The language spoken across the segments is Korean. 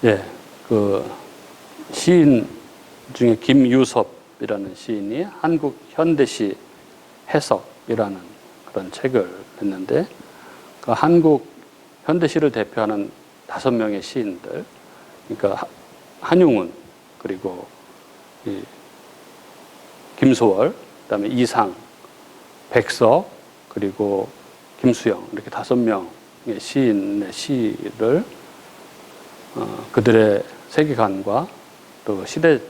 예, 그 시인 중에 김유섭이라는 시인이 한국 현대시 해석이라는 그런 책을 냈는데, 그 한국 현대시를 대표하는 5명의 시인들, 그러니까 한용운, 그리고 이 김소월, 그다음에 이상, 백석, 그리고 김수영, 이렇게 5명의 시인의 시를 그들의 세계관과 또 시대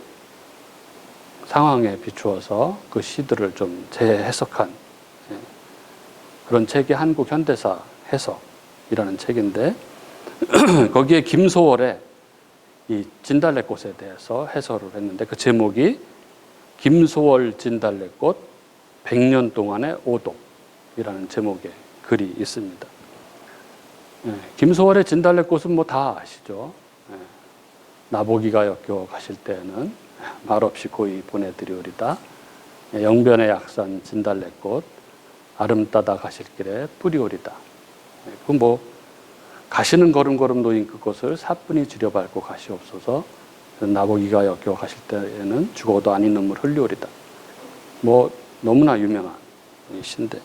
상황에 비추어서 그 시들을 좀 재해석한 그런 책이 한국 현대사 해석이라는 책인데, 거기에 김소월의 이 진달래꽃에 대해서 해설을 했는데, 그 제목이 김소월 진달래꽃 100년 동안의 오독이라는 제목의 글이 있습니다. 김소월의 진달래꽃은 뭐 다 아시죠? 나보기가 역겨워 가실 때에는 말없이 고이 보내드리오리다. 영변의 약산 진달래꽃 아름따다 가실 길에 뿌리오리다. 그 뭐 가시는 걸음걸음 놓인 그곳을 사뿐히 들여밟고 가시옵소서. 나보기가 역겨워 가실 때에는 죽어도 아닌 눈물 흘리오리다. 뭐 너무나 유명한 이 시인데,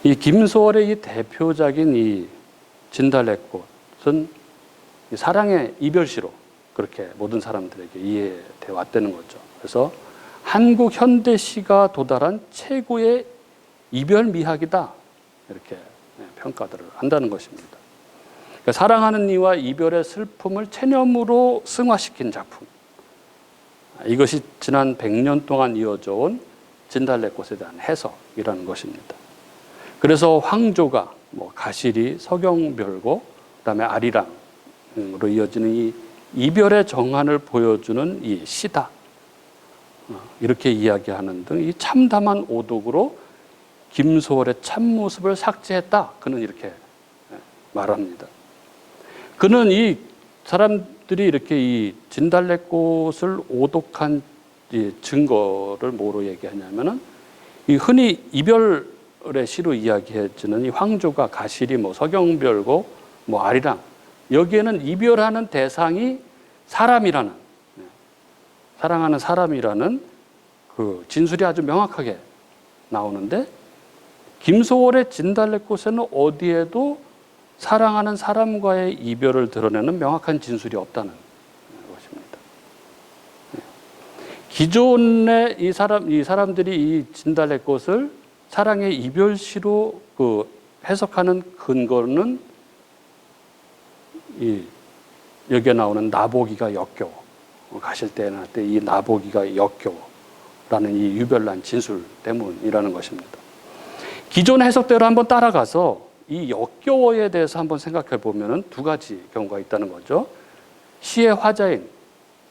이 김소월의 이 대표작인 이 진달래꽃은 사랑의 이별시로 그렇게 모든 사람들에게 이해되어 왔다는 거죠. 그래서 한국 현대시가 도달한 최고의 이별 미학이다, 이렇게 평가들을 한다는 것입니다. 그러니까 사랑하는 이와 이별의 슬픔을 체념으로 승화시킨 작품, 이것이 지난 100년 동안 이어져 온 진달래꽃에 대한 해석이라는 것입니다. 그래서 황조가, 뭐 가시리, 서경별고, 그다음에 아리랑으로 이어지는 이 이별의 정한을 보여주는 이 시다, 이렇게 이야기하는 등 이 참담한 오독으로 김소월의 참모습을 삭제했다, 그는 이렇게 말합니다. 그는 이 사람들이 이렇게 이 진달래꽃을 오독한 이 증거를 뭐로 얘기하냐면은, 이 흔히 이별의 시로 이야기해지는 이 황조가, 가시리, 뭐 서경별고, 뭐 아리랑, 여기에는 이별하는 대상이 사람이라는, 사랑하는 사람이라는 그 진술이 아주 명확하게 나오는데, 김소월의 진달래꽃에는 어디에도 사랑하는 사람과의 이별을 드러내는 명확한 진술이 없다는 것입니다. 기존의 이 사람들이 이 진달래꽃을 사랑의 이별시로 그 해석하는 근거는 이 여기에 나오는 나보기가 역겨워 가실 때나 때 이 나보기가 역겨워라는 이 유별난 진술 때문이라는 것입니다. 기존 해석대로 한번 따라가서 이 역겨워에 대해서 한번 생각해 보면 2가지 경우가 있다는 거죠. 시의 화자인,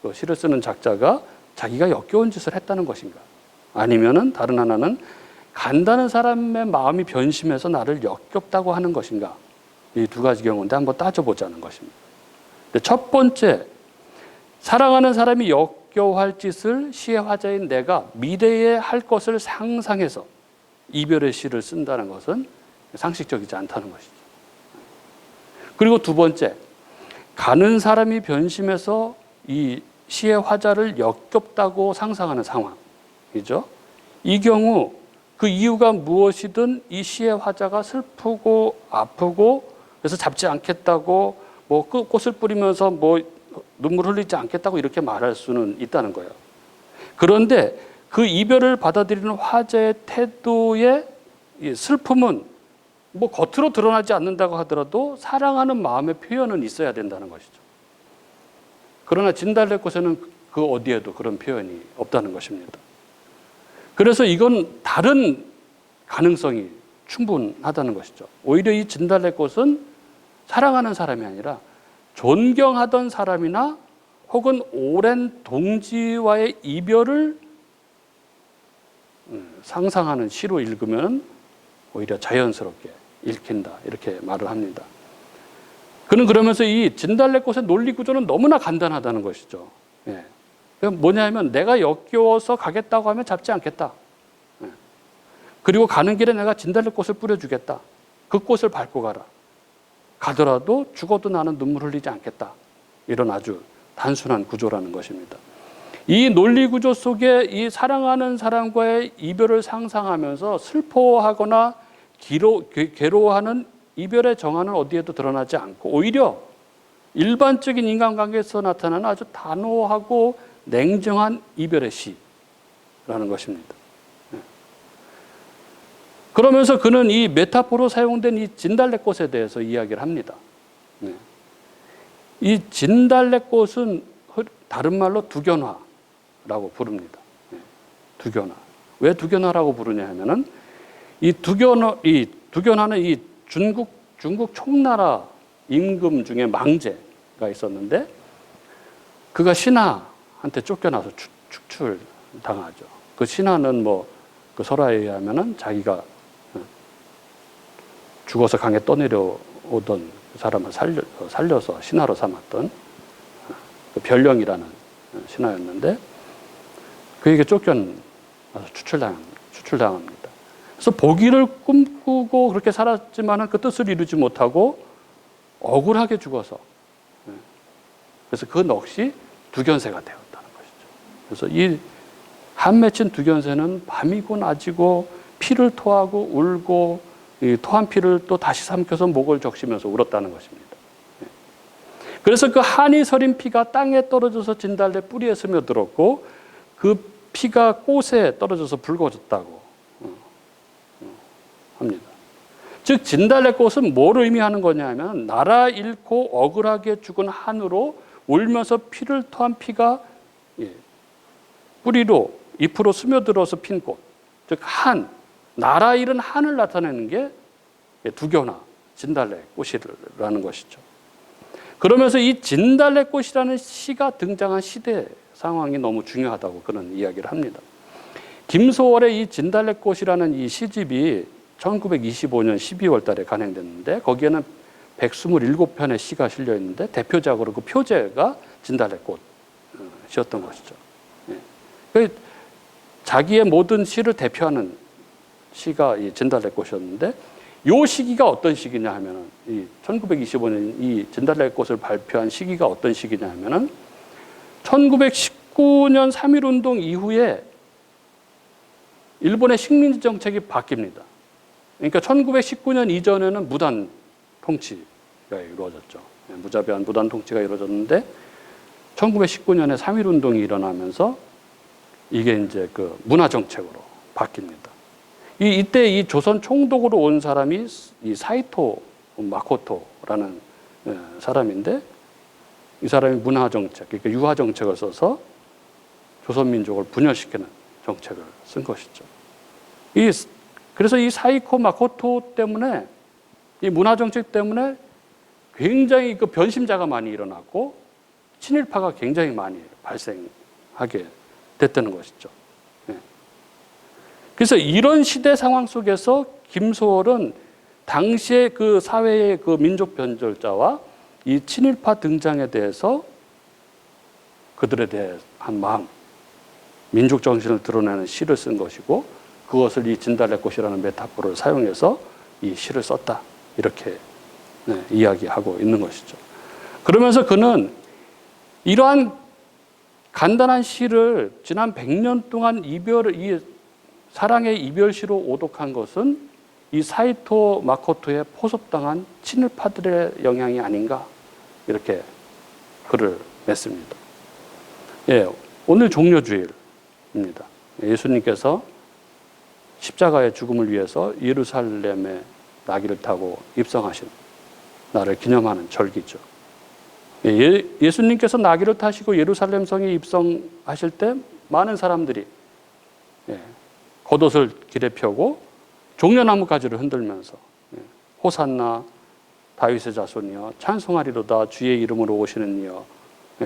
그 시를 쓰는 작자가 자기가 역겨운 짓을 했다는 것인가, 아니면은 다른 하나는 간다는 사람의 마음이 변심해서 나를 역겹다고 하는 것인가, 이 2가지 경우인데 한번 따져보자는 것입니다. 첫 번째, 사랑하는 사람이 역겨워할 짓을 시의 화자인 내가 미래에 할 것을 상상해서 이별의 시를 쓴다는 것은 상식적이지 않다는 것이죠. 그리고 2번째, 가는 사람이 변심해서 이 시의 화자를 역겹다고 상상하는 상황이죠. 이 경우 그 이유가 무엇이든 이 시의 화자가 슬프고 아프고 그래서 잡지 않겠다고, 뭐 꽃을 뿌리면서 뭐 눈물 흘리지 않겠다고 이렇게 말할 수는 있다는 거예요. 그런데 그 이별을 받아들이는 화자의 태도의 슬픔은 뭐 겉으로 드러나지 않는다고 하더라도 사랑하는 마음의 표현은 있어야 된다는 것이죠. 그러나 진달래꽃에는 그 어디에도 그런 표현이 없다는 것입니다. 그래서 이건 다른 가능성이 충분하다는 것이죠. 오히려 이 진달래꽃은 사랑하는 사람이 아니라 존경하던 사람이나 혹은 오랜 동지와의 이별을 상상하는 시로 읽으면 오히려 자연스럽게 읽힌다, 이렇게 말을 합니다. 그는 그러면서 이 진달래꽃의 논리 구조는 너무나 간단하다는 것이죠. 예. 뭐냐면 내가 역겨워서 가겠다고 하면 잡지 않겠다. 예. 그리고 가는 길에 내가 진달래꽃을 뿌려주겠다. 그 꽃을 밟고 가라. 가더라도 죽어도 나는 눈물 흘리지 않겠다. 이런 아주 단순한 구조라는 것입니다. 이 논리 구조 속에 이 사랑하는 사람과의 이별을 상상하면서 슬퍼하거나 괴로워하는 이별의 정화는 어디에도 드러나지 않고 오히려 일반적인 인간관계에서 나타나는 아주 단호하고 냉정한 이별의 시라는 것입니다. 그러면서 그는 이 메타포로 사용된 이 진달래꽃에 대해서 이야기를 합니다. 이 진달래꽃은 다른 말로 두견화라고 부릅니다. 두견화. 왜 두견화라고 부르냐 하면은 이 두견화는 이 중국 총나라 임금 중에 망제가 있었는데 그가 신하한테 쫓겨나서 축출당하죠. 그 신하는 그 설화에 의하면은 자기가 죽어서 강에 떠내려오던 사람을 살려서 신하로 삼았던 그 변령이라는 신하였는데 그에게 쫓겨나서 추출당합니다. 그래서 복위를 꿈꾸고 그렇게 살았지만은 그 뜻을 이루지 못하고 억울하게 죽어서 그래서 그 넋이 두견새가 되었다는 것이죠. 그래서 이 한 맺힌 두견새는 밤이고 낮이고 피를 토하고 울고 이 토한 피를 또 다시 삼켜서 목을 적시면서 울었다는 것입니다. 그래서 그 한이 서린 피가 땅에 떨어져서 진달래 뿌리에 스며들었고 그 피가 꽃에 떨어져서 붉어졌다고 합니다. 즉 진달래꽃은 뭘 의미하는 거냐면 나라 잃고 억울하게 죽은 한으로 울면서 피를 토한 피가 뿌리로 잎으로 스며들어서 핀 꽃, 즉 한, 나라 잃은 한을 나타내는 게 두견화, 진달래꽃이라는 것이죠. 그러면서 이 진달래꽃이라는 시가 등장한 시대 상황이 너무 중요하다고 그런 이야기를 합니다. 김소월의 이 진달래꽃이라는 이 시집이 1925년 12월 달에 간행됐는데 거기에는 127편의 시가 실려 있는데 대표작으로 그 표제가 진달래꽃이었던 것이죠. 자기의 모든 시를 대표하는 시가 이 진달래꽃이었는데 이 시기가 어떤 시기냐 하면은 이 1925년 이 진달래꽃을 발표한 시기가 어떤 시기냐 하면은 1919년 3.1운동 이후에 일본의 식민지 정책이 바뀝니다. 그러니까 1919년 이전에는 무단 통치가 이루어졌죠. 무자비한 무단 통치가 이루어졌는데 1919년에 3.1운동이 일어나면서 이게 이제 그 문화 정책으로 바뀝니다. 이때 이 조선 총독으로 온 사람이 이 사이토 마코토라는 사람인데 이 사람이 문화 정책, 그러니까 유화 정책을 써서 조선 민족을 분열시키는 정책을 쓴 것이죠. 그래서 이 사이코 마코토 때문에 이 문화 정책 때문에 굉장히 그 변심자가 많이 일어났고 친일파가 굉장히 많이 발생하게 됐다는 것이죠. 그래서 이런 시대 상황 속에서 김소월은 당시의 그 사회의 그 민족 변절자와 이 친일파 등장에 대해서 그들에 대한 마음, 민족 정신을 드러내는 시를 쓴 것이고 그것을 이 진달래꽃이라는 메타포를 사용해서 이 시를 썼다. 이렇게 이야기하고 있는 것이죠. 그러면서 그는 이러한 간단한 시를 지난 100년 동안 이 사랑의 이별시로 오독한 것은 이 사이토 마코토에 포섭당한 친일파들의 영향이 아닌가 이렇게 글을 냈습니다. 오늘 종려주일입니다. 예수님께서 십자가의 죽음을 위해서 예루살렘에 나귀를 타고 입성하신 날을 기념하는 절기죠. 예수님께서 나귀를 타시고 예루살렘 성에 입성하실 때 많은 사람들이 겉옷을 길에 펴고 종려나무 가지를 흔들면서 호산나 다윗의 자손이여 찬송하리로다 주의 이름으로 오시는 이여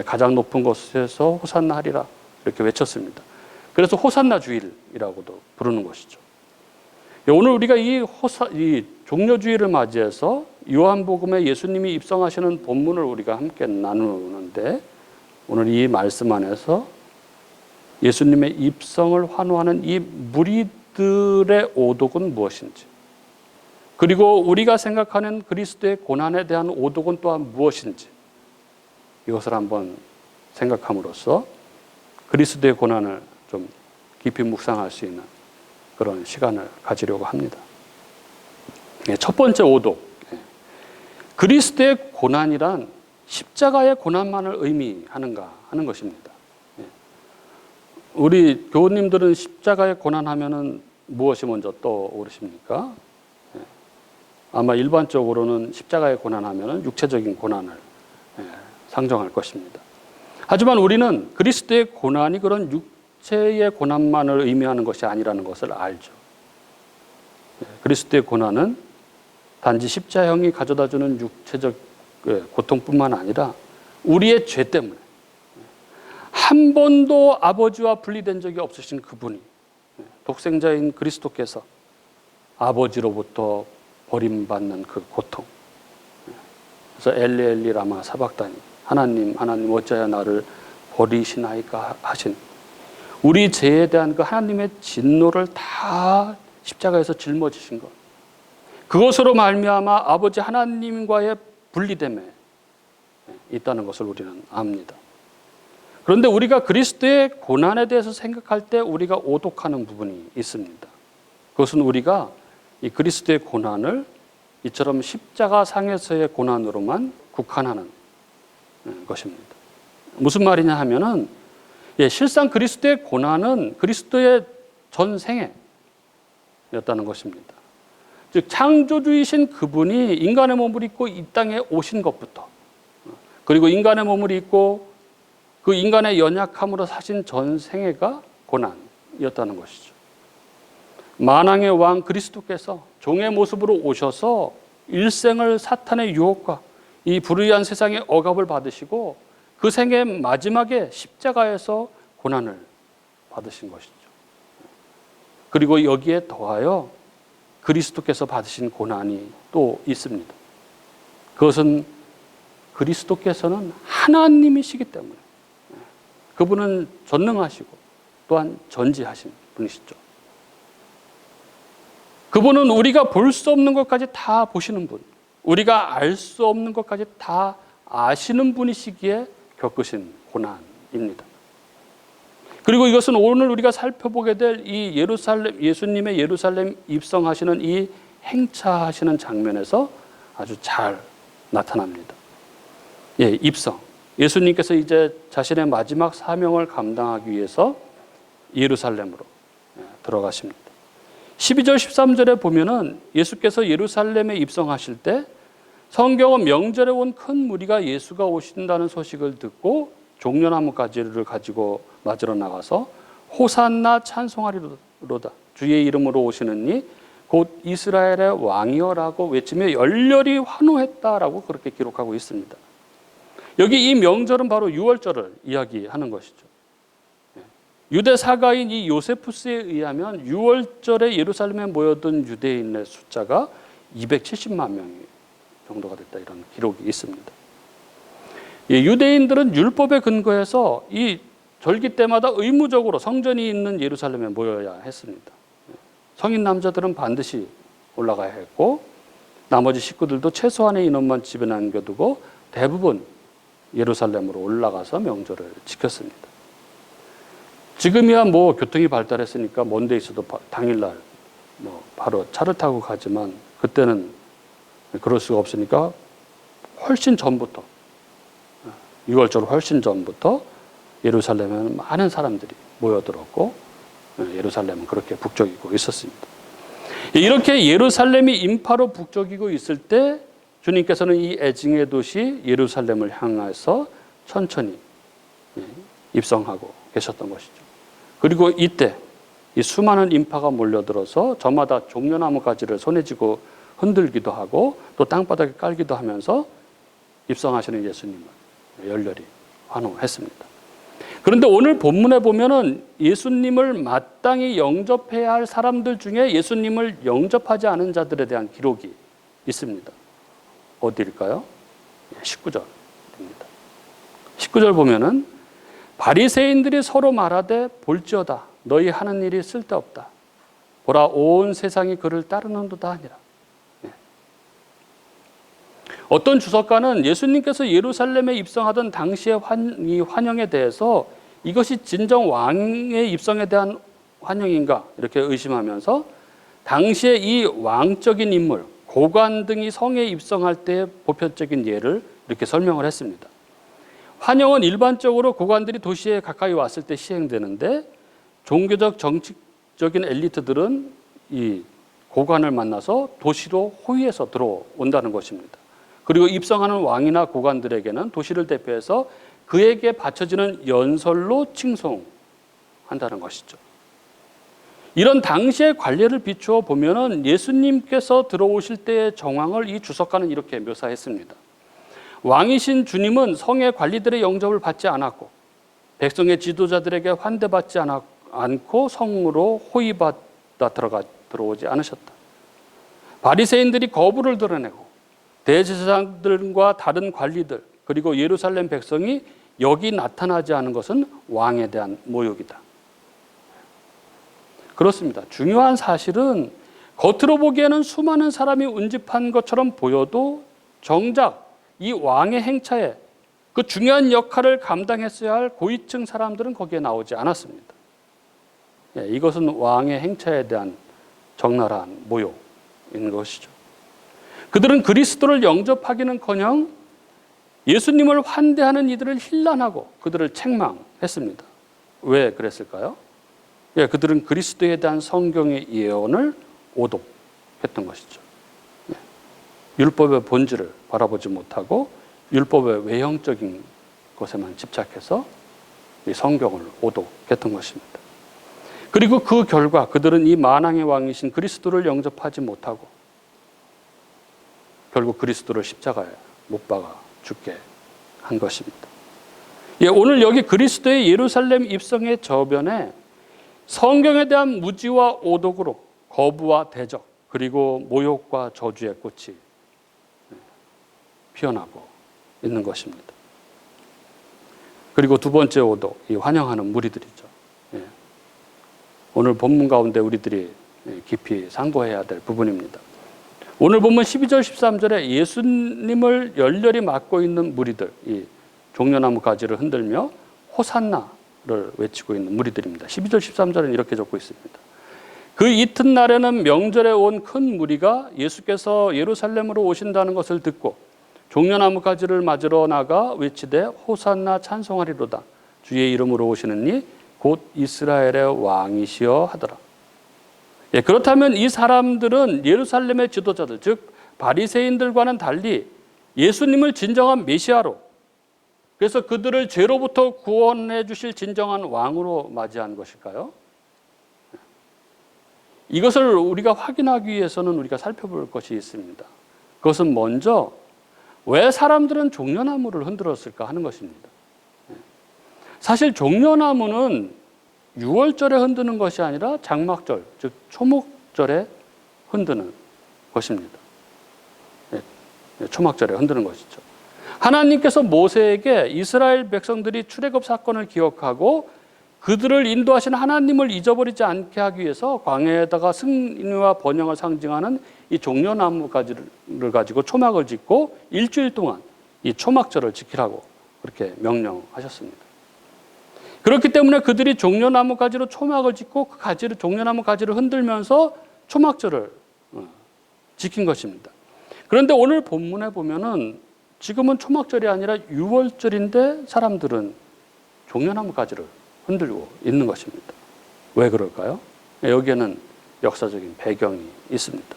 가장 높은 곳에서 호산나 하리라 이렇게 외쳤습니다. 그래서 호산나 주일이라고도 부르는 것이죠. 오늘 우리가 이 종려주일을 맞이해서 요한복음에 예수님이 입성하시는 본문을 우리가 함께 나누는데 오늘 이 말씀 안에서 예수님의 입성을 환호하는 이 무리들의 오독은 무엇인지 그리고 우리가 생각하는 그리스도의 고난에 대한 오독은 또한 무엇인지 이것을 한번 생각함으로써 그리스도의 고난을 좀 깊이 묵상할 수 있는 그런 시간을 가지려고 합니다. 첫 번째 오독. 그리스도의 고난이란 십자가의 고난만을 의미하는가 하는 것입니다. 우리 교우님들은 십자가의 고난하면은 무엇이 먼저 떠오르십니까? 아마 일반적으로는 십자가의 고난하면은 육체적인 고난을 상정할 것입니다. 하지만 우리는 그리스도의 고난이 그런 육체의 고난만을 의미하는 것이 아니라는 것을 알죠. 그리스도의 고난은 단지 십자형이 가져다주는 육체적 고통뿐만 아니라 우리의 죄 때문에 한 번도 아버지와 분리된 적이 없으신 그분이 독생자인 그리스도께서 아버지로부터 버림받는 그 고통. 그래서 엘리 엘리 라마 사박다니, 하나님 하나님 어찌하여 나를 버리시나이까 하신 우리 죄에 대한 그 하나님의 진노를 다 십자가에서 짊어지신 것. 그것으로 말미암아 아버지 하나님과의 분리됨에 있다는 것을 우리는 압니다. 그런데 우리가 그리스도의 고난에 대해서 생각할 때 우리가 오독하는 부분이 있습니다. 그것은 우리가 이 그리스도의 고난을 이처럼 십자가 상에서의 고난으로만 국한하는 것입니다. 무슨 말이냐 하면은 실상 그리스도의 고난은 그리스도의 전생애였다는 것입니다. 즉 창조주이신 그분이 인간의 몸을 입고 이 땅에 오신 것부터, 그리고 인간의 몸을 입고 그 인간의 연약함으로 사신 전생애가 고난이었다는 것이죠. 만왕의 왕 그리스도께서 종의 모습으로 오셔서 일생을 사탄의 유혹과 이 불의한 세상의 억압을 받으시고 그 생의 마지막에 십자가에서 고난을 받으신 것이죠. 그리고 여기에 더하여 그리스도께서 받으신 고난이 또 있습니다. 그것은 그리스도께서는 하나님이시기 때문에 그분은 전능하시고 또한 전지하신 분이시죠. 그분은 우리가 볼 수 없는 것까지 다 보시는 분, 우리가 알 수 없는 것까지 다 아시는 분이시기에 겪으신 고난입니다. 그리고 이것은 오늘 우리가 살펴보게 될 이 예루살렘, 예수님의 예루살렘 입성하시는 이 행차하시는 장면에서 아주 잘 나타납니다. 입성. 예수님께서 이제 자신의 마지막 사명을 감당하기 위해서 예루살렘으로 들어가십니다. 12절 13절에 보면은 예수께서 예루살렘에 입성하실 때 성경은 명절에 온 큰 무리가 예수가 오신다는 소식을 듣고 종려나무 가지를 가지고 맞으러 나가서 호산나 찬송하리로다. 주의 이름으로 오시는 이 곧 이스라엘의 왕이여라고 외치며 열렬히 환호했다라고 그렇게 기록하고 있습니다. 여기 이 명절은 바로 유월절을 이야기하는 것이죠. 유대 사가인 이 요세푸스에 의하면 유월절에 예루살렘에 모여든 유대인의 숫자가 270만 명 정도가 됐다, 이런 기록이 있습니다. 유대인들은 율법에 근거해서 이 절기 때마다 의무적으로 성전이 있는 예루살렘에 모여야 했습니다. 성인 남자들은 반드시 올라가야 했고 나머지 식구들도 최소한의 인원만 집에 남겨두고 대부분 예루살렘으로 올라가서 명절을 지켰습니다. 지금이야 뭐 교통이 발달했으니까 먼 데 있어도 당일날 뭐 바로 차를 타고 가지만 그때는 그럴 수가 없으니까 훨씬 전부터, 6월절 훨씬 전부터 예루살렘에는 많은 사람들이 모여들었고 예루살렘은 그렇게 북적이고 있었습니다. 이렇게 예루살렘이 인파로 북적이고 있을 때 주님께서는 이 애증의 도시 예루살렘을 향해서 천천히 입성하고 계셨던 것이죠. 그리고 이때 이 수많은 인파가 몰려들어서 저마다 종려나무 가지를 손에 쥐고 흔들기도 하고 또 땅바닥에 깔기도 하면서 입성하시는 예수님을 열렬히 환호했습니다. 그런데 오늘 본문에 보면은 예수님을 마땅히 영접해야 할 사람들 중에 예수님을 영접하지 않은 자들에 대한 기록이 있습니다. 어디일까요? 19절입니다. 19절 보면은 바리새인들이 서로 말하되 볼지어다 너희 하는 일이 쓸데없다. 보라 온 세상이 그를 따르는도다 하니라. 어떤 주석가는 예수님께서 예루살렘에 입성하던 당시의 이 환영에 대해서 이것이 진정 왕의 입성에 대한 환영인가 이렇게 의심하면서 당시의 이 왕적인 인물, 고관 등이 성에 입성할 때의 보편적인 예를 이렇게 설명을 했습니다. 환영은 일반적으로 고관들이 도시에 가까이 왔을 때 시행되는데 종교적 정치적인 엘리트들은 이 고관을 만나서 도시로 호위해서 들어온다는 것입니다. 그리고 입성하는 왕이나 고관들에게는 도시를 대표해서 그에게 바쳐지는 연설로 칭송한다는 것이죠. 이런 당시의 관례를 비추어 보면은 예수님께서 들어오실 때의 정황을 이 주석가는 이렇게 묘사했습니다. 왕이신 주님은 성의 관리들의 영접을 받지 않았고 백성의 지도자들에게 환대받지 않고 성으로 호위받아 들어오지 않으셨다. 바리새인들이 거부를 드러내고 대제사장들과 다른 관리들 그리고 예루살렘 백성이 여기 나타나지 않은 것은 왕에 대한 모욕이다. 그렇습니다. 중요한 사실은 겉으로 보기에는 수많은 사람이 운집한 것처럼 보여도 정작 이 왕의 행차에 그 중요한 역할을 감당했어야 할 고위층 사람들은 거기에 나오지 않았습니다. 이것은 왕의 행차에 대한 적나라한 모욕인 것이죠. 그들은 그리스도를 영접하기는커녕 예수님을 환대하는 이들을 힐난하고 그들을 책망했습니다. 왜 그랬을까요? 그들은 그리스도에 대한 성경의 예언을 오독했던 것이죠. 율법의 본질을 바라보지 못하고 율법의 외형적인 것에만 집착해서 이 성경을 오독했던 것입니다. 그리고 그 결과 그들은 이 만왕의 왕이신 그리스도를 영접하지 못하고 결국 그리스도를 십자가에 못 박아 죽게 한 것입니다. 오늘 여기 그리스도의 예루살렘 입성의 저변에 성경에 대한 무지와 오독으로 거부와 대적 그리고 모욕과 저주의 꽃이 피어나고 있는 것입니다. 그리고 두 번째 오독, 이 환영하는 무리들이죠. 오늘 본문 가운데 우리들이 깊이 상고해야 될 부분입니다. 오늘 본문 12절 13절에 예수님을 열렬히 맞고 있는 무리들, 이 종려나무 가지를 흔들며 호산나를 외치고 있는 무리들입니다. 12절 13절은 이렇게 적고 있습니다. 그 이튿날에는 명절에 온 큰 무리가 예수께서 예루살렘으로 오신다는 것을 듣고 종려나무 가지를 맞으러 나가 외치되 호산나 찬송하리로다. 주의 이름으로 오시는 이 곧 이스라엘의 왕이시여 하더라. 그렇다면 이 사람들은 예루살렘의 지도자들, 즉 바리새인들과는 달리 예수님을 진정한 메시아로, 그래서 그들을 죄로부터 구원해 주실 진정한 왕으로 맞이한 것일까요? 이것을 우리가 확인하기 위해서는 우리가 살펴볼 것이 있습니다. 그것은 먼저 왜 사람들은 종려나무를 흔들었을까 하는 것입니다. 사실 종려나무는 6월절에 흔드는 것이 아니라 장막절, 즉 초목절에 흔드는 것입니다. 초막절에 흔드는 것이죠. 하나님께서 모세에게 이스라엘 백성들이 출애굽 사건을 기억하고 그들을 인도하신 하나님을 잊어버리지 않게 하기 위해서 광야에다가 승리와 번영을 상징하는 이 종려나무 가지를 가지고 초막을 짓고 일주일 동안 이 초막절을 지키라고 그렇게 명령하셨습니다. 그렇기 때문에 그들이 종려나무 가지로 초막을 짓고 그 가지를, 종려나무 가지를 흔들면서 초막절을 지킨 것입니다. 그런데 오늘 본문에 보면은 지금은 초막절이 아니라 6월절인데 사람들은 종려나무 가지를 흔들고 있는 것입니다. 왜 그럴까요? 여기에는 역사적인 배경이 있습니다.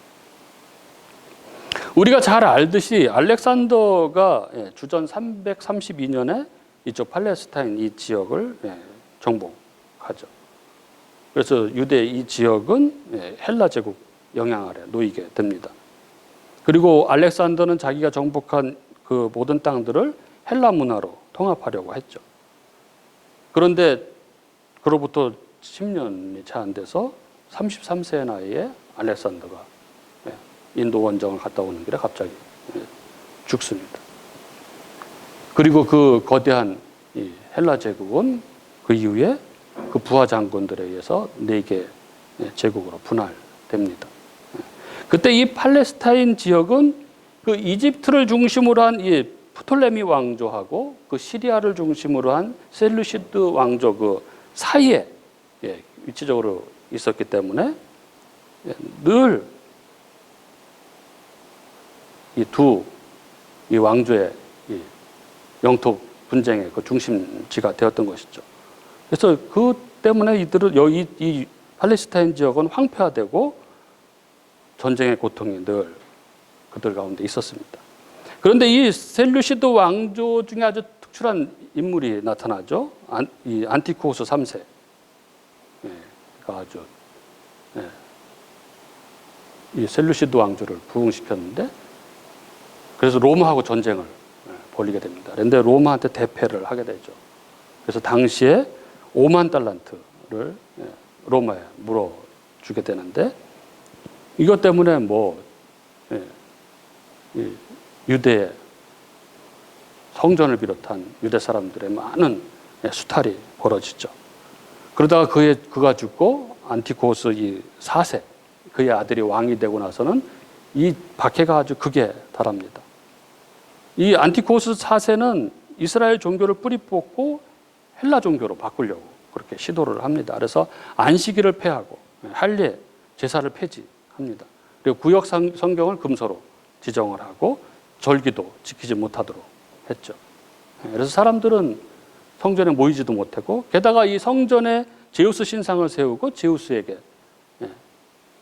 우리가 잘 알듯이 알렉산더가 주전 332년에 이쪽 팔레스타인 이 지역을 정복하죠. 그래서 유대 이 지역은 헬라 제국 영향 아래 놓이게 됩니다. 그리고 알렉산더는 자기가 정복한 그 모든 땅들을 헬라 문화로 통합하려고 했죠. 그런데 그로부터 10년이 채 안 돼서 33세의 나이에 알렉산더가 인도 원정을 갔다 오는 길에 갑자기 죽습니다. 그리고 그 거대한 이 헬라 제국은 그 이후에 그 부하 장군들에 의해서 4개 제국으로 분할됩니다. 그때 이 팔레스타인 지역은 그 이집트를 중심으로 한 이 프톨레미 왕조하고 그 시리아를 중심으로 한 셀루시드 왕조 그 사이에 위치적으로 있었기 때문에 늘 이 왕조의 이 영토 분쟁의 그 중심지가 되었던 것이죠. 그래서 그 때문에 이들은 이 팔레스타인 지역은 황폐화되고 전쟁의 고통이 늘 그들 가운데 있었습니다. 그런데 이 셀루시드 왕조 중에 아주 특출한 인물이 나타나죠. 이 안티코스 3세. 아주 이 셀루시드 왕조를 부흥시켰는데 그래서 로마하고 전쟁을 벌이게 됩니다. 그런데 로마한테 대패를 하게 되죠. 그래서 당시에 5만 달란트를 로마에 물어주게 되는데 이것 때문에 유대의 성전을 비롯한 유대 사람들의 많은 수탈이 벌어지죠. 그러다가 그가 죽고 안티코스 이 4세 그의 아들이 왕이 되고 나서는 이 박해가 아주 극에 달합니다. 이 안티코스 4세는 이스라엘 종교를 뿌리 뽑고 헬라 종교로 바꾸려고 그렇게 시도를 합니다. 그래서 안식일을 폐하고 할례 제사를 폐지합니다. 그리고 구역 성경을 금서로 지정을 하고 절기도 지키지 못하도록 했죠. 그래서 사람들은 성전에 모이지도 못하고 게다가 이 성전에 제우스 신상을 세우고 제우스에게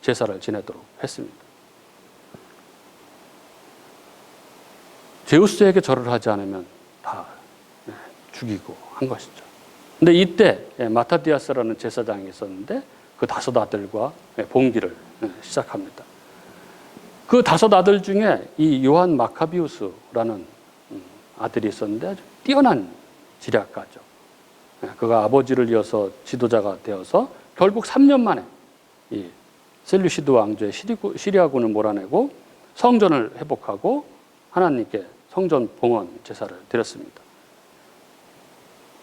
제사를 지내도록 했습니다. 제우스에게 절을 하지 않으면 다 죽이고 한 것이죠. 근데 이때 마타디아스라는 제사장이 있었는데 그 5 아들과 봉기를 시작합니다. 그 5 아들 중에 이 요한 마카비우스라는 아들이 있었는데 아주 뛰어난 지략가죠. 그가 아버지를 이어서 지도자가 되어서 결국 3년 만에 이 셀루시드 왕조의 시리아군을 몰아내고 성전을 회복하고 하나님께 성전 봉헌 제사를 드렸습니다.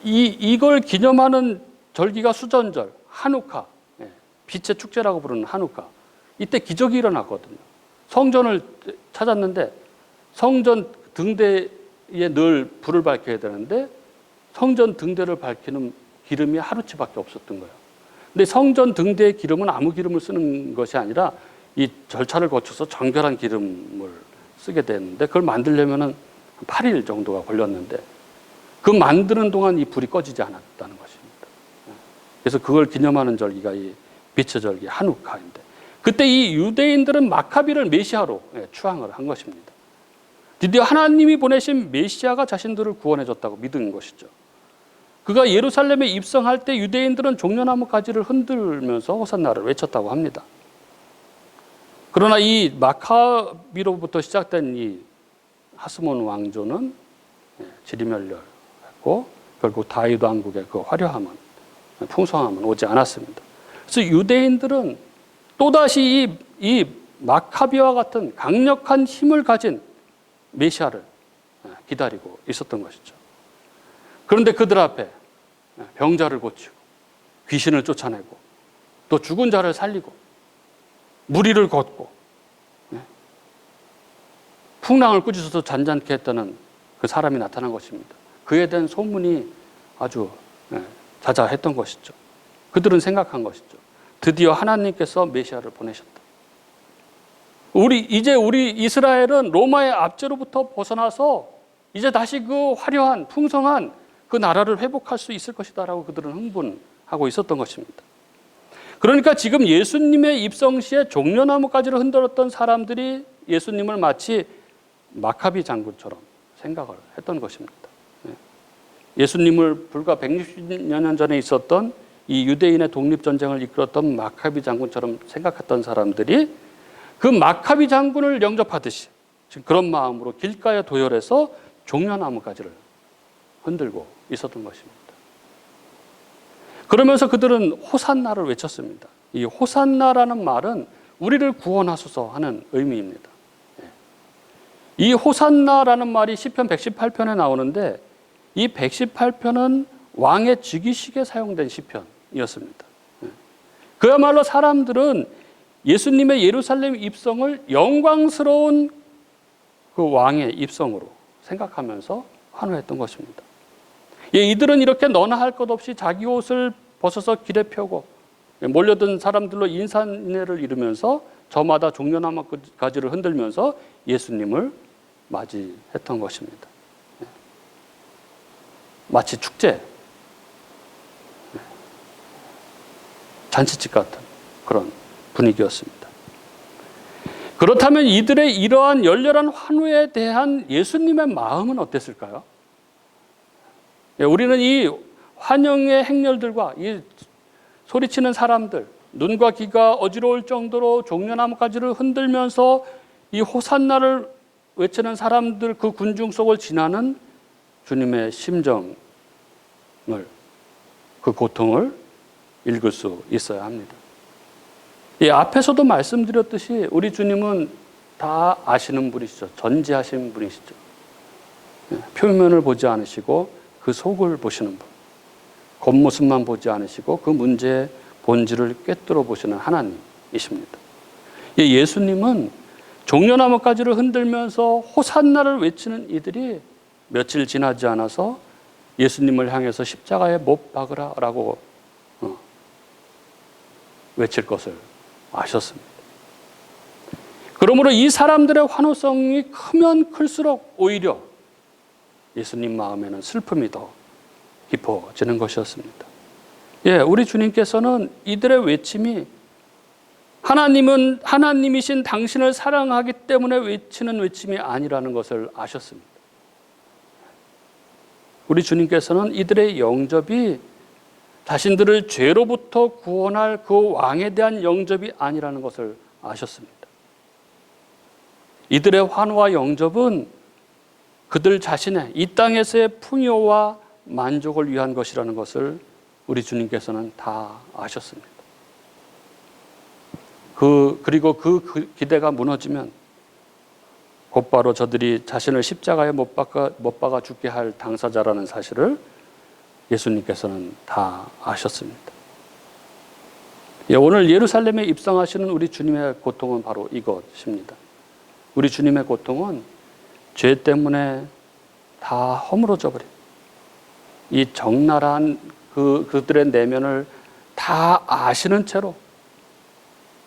이걸 기념하는 절기가 수전절, 하누카, 빛의 축제라고 부르는 하누카. 이때 기적이 일어났거든요. 성전을 찾았는데 성전 등대에 늘 불을 밝혀야 되는데 성전 등대를 밝히는 기름이 하루치밖에 없었던 거예요. 근데 성전 등대의 기름은 아무 기름을 쓰는 것이 아니라 이 절차를 거쳐서 정결한 기름을 쓰게 되는데 그걸 만들려면 8일 정도가 걸렸는데 그 만드는 동안 이 불이 꺼지지 않았다는 것입니다. 그래서 그걸 기념하는 절기가 이 빛의 절기 하누카인데 그때 이 유대인들은 마카비를 메시아로 추앙을 한 것입니다. 드디어 하나님이 보내신 메시아가 자신들을 구원해 줬다고 믿은 것이죠. 그가 예루살렘에 입성할 때 유대인들은 종려나무 가지를 흔들면서 호산나를 외쳤다고 합니다. 그러나 이 마카비로부터 시작된 이 하스몬 왕조는 지리멸렬했고 결국 다윗 왕국의 그 화려함은 풍성함은 오지 않았습니다. 그래서 유대인들은 또다시 이 마카비와 같은 강력한 힘을 가진 메시아를 기다리고 있었던 것이죠. 그런데 그들 앞에 병자를 고치고 귀신을 쫓아내고 또 죽은 자를 살리고 무리를 걷고 풍랑을 꾸짖어서 잔잔케 했다는 그 사람이 나타난 것입니다. 그에 대한 소문이 아주 자자했던 것이죠. 그들은 생각한 것이죠. 드디어 하나님께서 메시아를 보내셨다. 이제 우리 이스라엘은 로마의 압제로부터 벗어나서 이제 다시 그 화려한 풍성한 그 나라를 회복할 수 있을 것이다라고 그들은 흥분하고 있었던 것입니다. 그러니까 지금 예수님의 입성 시에 종려나무 가지를 흔들었던 사람들이 예수님을 마치 마카비 장군처럼 생각을 했던 것입니다. 예수님을 불과 160여 년 전에 있었던 이 유대인의 독립전쟁을 이끌었던 마카비 장군처럼 생각했던 사람들이 그 마카비 장군을 영접하듯이 지금 그런 마음으로 길가에 도열해서 종려나무 가지를 흔들고 있었던 것입니다. 그러면서 그들은 호산나를 외쳤습니다. 이 호산나라는 말은 우리를 구원하소서 하는 의미입니다. 이 호산나라는 말이 시편 118편에 나오는데 이 118편은 왕의 즉위식에 사용된 시편이었습니다. 그야말로 사람들은 예수님의 예루살렘 입성을 영광스러운 그 왕의 입성으로 생각하면서 환호했던 것입니다. 이들은 이렇게 너나 할 것 없이 자기 옷을 벗어서 길에 펴고 몰려든 사람들로 인산인해를 이루면서 저마다 종려나무 가지를 흔들면서 예수님을 맞이했던 것입니다. 마치 축제, 잔치집 같은 그런 분위기였습니다. 그렇다면 이들의 이러한 열렬한 환호에 대한 예수님의 마음은 어땠을까요? 우리는 이 환영의 행렬들과 이 소리치는 사람들, 눈과 귀가 어지러울 정도로 종려나무 가지를 흔들면서 이 호산나를 외치는 사람들, 그 군중 속을 지나는 주님의 심정을, 그 고통을 읽을 수 있어야 합니다. 앞에서도 말씀드렸듯이 우리 주님은 다 아시는 분이시죠. 전지하신 분이시죠. 표면을 보지 않으시고 그 속을 보시는 분. 겉모습만 보지 않으시고 그 문제의 본질을 꿰뚫어 보시는 하나님이십니다. 예수님은 종려나무 가지를 흔들면서 호산나를 외치는 이들이 며칠 지나지 않아서 예수님을 향해서 십자가에 못 박으라라고 외칠 것을 아셨습니다. 그러므로 이 사람들의 환호성이 크면 클수록 오히려 예수님 마음에는 슬픔이 더 깊어지는 것이었습니다. 우리 주님께서는 이들의 외침이 하나님은 하나님이신 당신을 사랑하기 때문에 외치는 외침이 아니라는 것을 아셨습니다. 우리 주님께서는 이들의 영접이 자신들을 죄로부터 구원할 그 왕에 대한 영접이 아니라는 것을 아셨습니다. 이들의 환호와 영접은 그들 자신의 이 땅에서의 풍요와 만족을 위한 것이라는 것을 우리 주님께서는 다 아셨습니다. 그리고 그 기대가 무너지면 곧바로 저들이 자신을 십자가에 못 박아 죽게 할 당사자라는 사실을 예수님께서는 다 아셨습니다. 오늘 예루살렘에 입성하시는 우리 주님의 고통은 바로 이것입니다. 우리 주님의 고통은 죄 때문에 다 허물어져 버린 이 적나라한 그들의 내면을 다 아시는 채로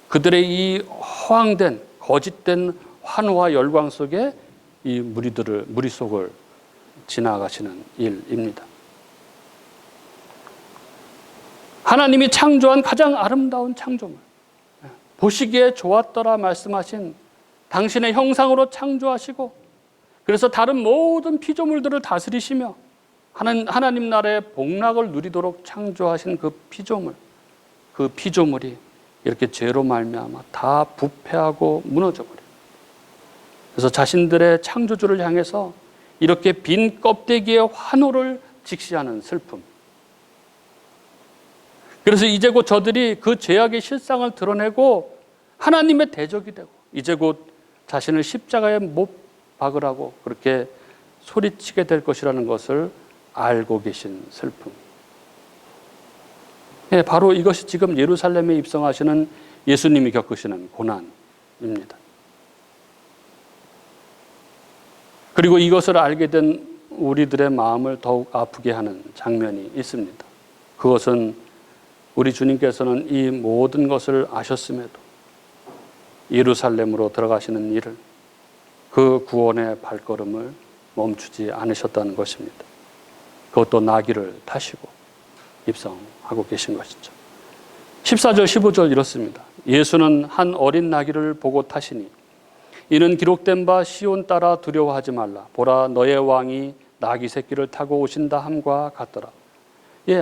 그들의 이 허황된 거짓된 환호와 열광 속에 이 무리 속을 지나가시는 일입니다. 하나님이 창조한 가장 아름다운 창조물, 보시기에 좋았더라 말씀하신 당신의 형상으로 창조하시고 그래서 다른 모든 피조물들을 다스리시며 하나님 나라의 복락을 누리도록 창조하신 그 피조물이 이렇게 죄로 말미암아 다 부패하고 무너져 버려요. 그래서 자신들의 창조주를 향해서 이렇게 빈 껍데기의 환호를 직시하는 슬픔. 그래서 이제 곧 저들이 그 죄악의 실상을 드러내고 하나님의 대적이 되고 이제 곧 자신을 십자가에 못 박으라고 그렇게 소리치게 될 것이라는 것을 알고 계신 슬픔. 바로 이것이 지금 예루살렘에 입성하시는 예수님이 겪으시는 고난입니다. 그리고 이것을 알게 된 우리들의 마음을 더욱 아프게 하는 장면이 있습니다. 그것은 우리 주님께서는 이 모든 것을 아셨음에도 예루살렘으로 들어가시는 일을, 그 구원의 발걸음을 멈추지 않으셨다는 것입니다. 그것도 나귀를 타시고 입성하고 계신 것이죠. 14절 15절 이렇습니다. 예수는 한 어린 나귀를 보고 타시니 이는 기록된 바 시온 따라 두려워하지 말라. 보라 너의 왕이 나귀 새끼를 타고 오신다 함과 같더라.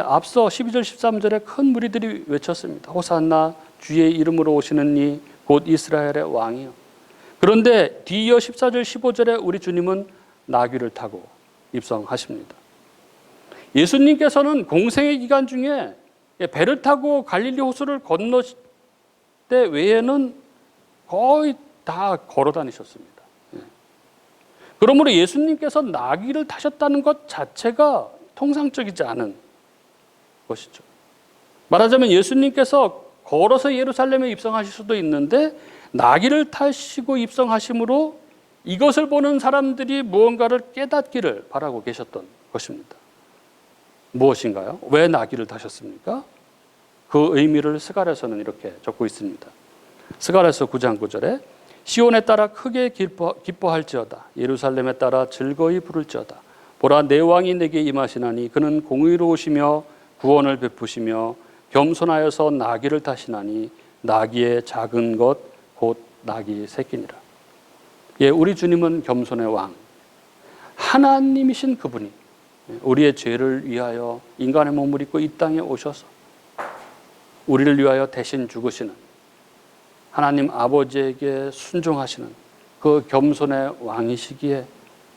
앞서 12절 13절에 큰 무리들이 외쳤습니다. 호산나 주의 이름으로 오시는 이 곧 이스라엘의 왕이요. 그런데 뒤이어 14절 15절에 우리 주님은 나귀를 타고 입성하십니다. 예수님께서는 공생의 기간 중에 배를 타고 갈릴리 호수를 건너실 때 외에는 거의 다 걸어 다니셨습니다. 그러므로 예수님께서 나귀를 타셨다는 것 자체가 통상적이지 않은 것이죠. 말하자면 예수님께서 걸어서 예루살렘에 입성하실 수도 있는데 나귀를 타시고 입성하심으로 이것을 보는 사람들이 무언가를 깨닫기를 바라고 계셨던 것입니다. 무엇인가요? 왜 나귀를 타셨습니까? 그 의미를 스가랴서는 이렇게 적고 있습니다. 스가랴서 9장 9절에 시온에 따라 크게 기뻐할지어다. 예루살렘에 따라 즐거이 부를지어다. 보라, 내 왕이 내게 임하시나니 그는 공의로우시며 구원을 베푸시며 겸손하여서 나귀를 타시나니 나귀의 작은 것 곧 나귀 새끼니라. 예, 우리 주님은 겸손의 왕, 하나님이신 그분이 우리의 죄를 위하여 인간의 몸을 입고 이 땅에 오셔서 우리를 위하여 대신 죽으시는 하나님 아버지에게 순종하시는 그 겸손의 왕이시기에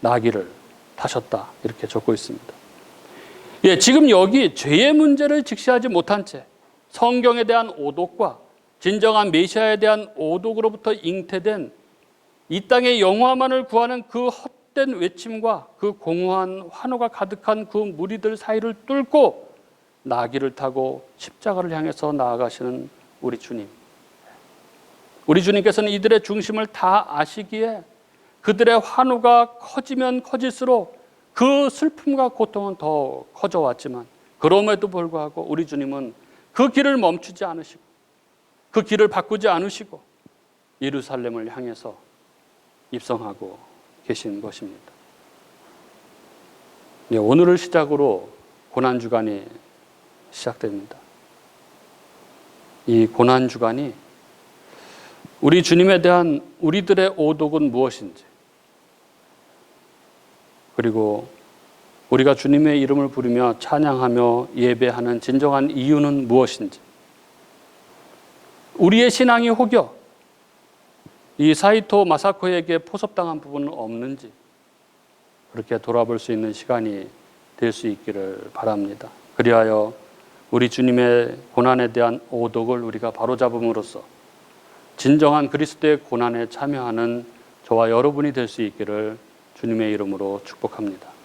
나귀를 타셨다, 이렇게 적고 있습니다. 예, 지금 여기 죄의 문제를 직시하지 못한 채 성경에 대한 오독과 진정한 메시아에 대한 오독으로부터 잉태된 이 땅의 영화만을 구하는 그 헛된 외침과 그 공허한 환호가 가득한 그 무리들 사이를 뚫고 나귀를 타고 십자가를 향해서 나아가시는 우리 주님. 우리 주님께서는 이들의 중심을 다 아시기에 그들의 환호가 커지면 커질수록 그 슬픔과 고통은 더 커져왔지만 그럼에도 불구하고 우리 주님은 그 길을 멈추지 않으시고 그 길을 바꾸지 않으시고 예루살렘을 향해서 입성하고 계신 것입니다. 네, 오늘을 시작으로 고난주간이 시작됩니다. 이 고난주간이 우리 주님에 대한 우리들의 오독은 무엇인지, 그리고 우리가 주님의 이름을 부르며 찬양하며 예배하는 진정한 이유는 무엇인지, 우리의 신앙이 혹여 이 사이토 마사코에게 포섭당한 부분은 없는지 그렇게 돌아볼 수 있는 시간이 될 수 있기를 바랍니다. 그리하여 우리 주님의 고난에 대한 오독을 우리가 바로잡음으로써 진정한 그리스도의 고난에 참여하는 저와 여러분이 될 수 있기를 주님의 이름으로 축복합니다.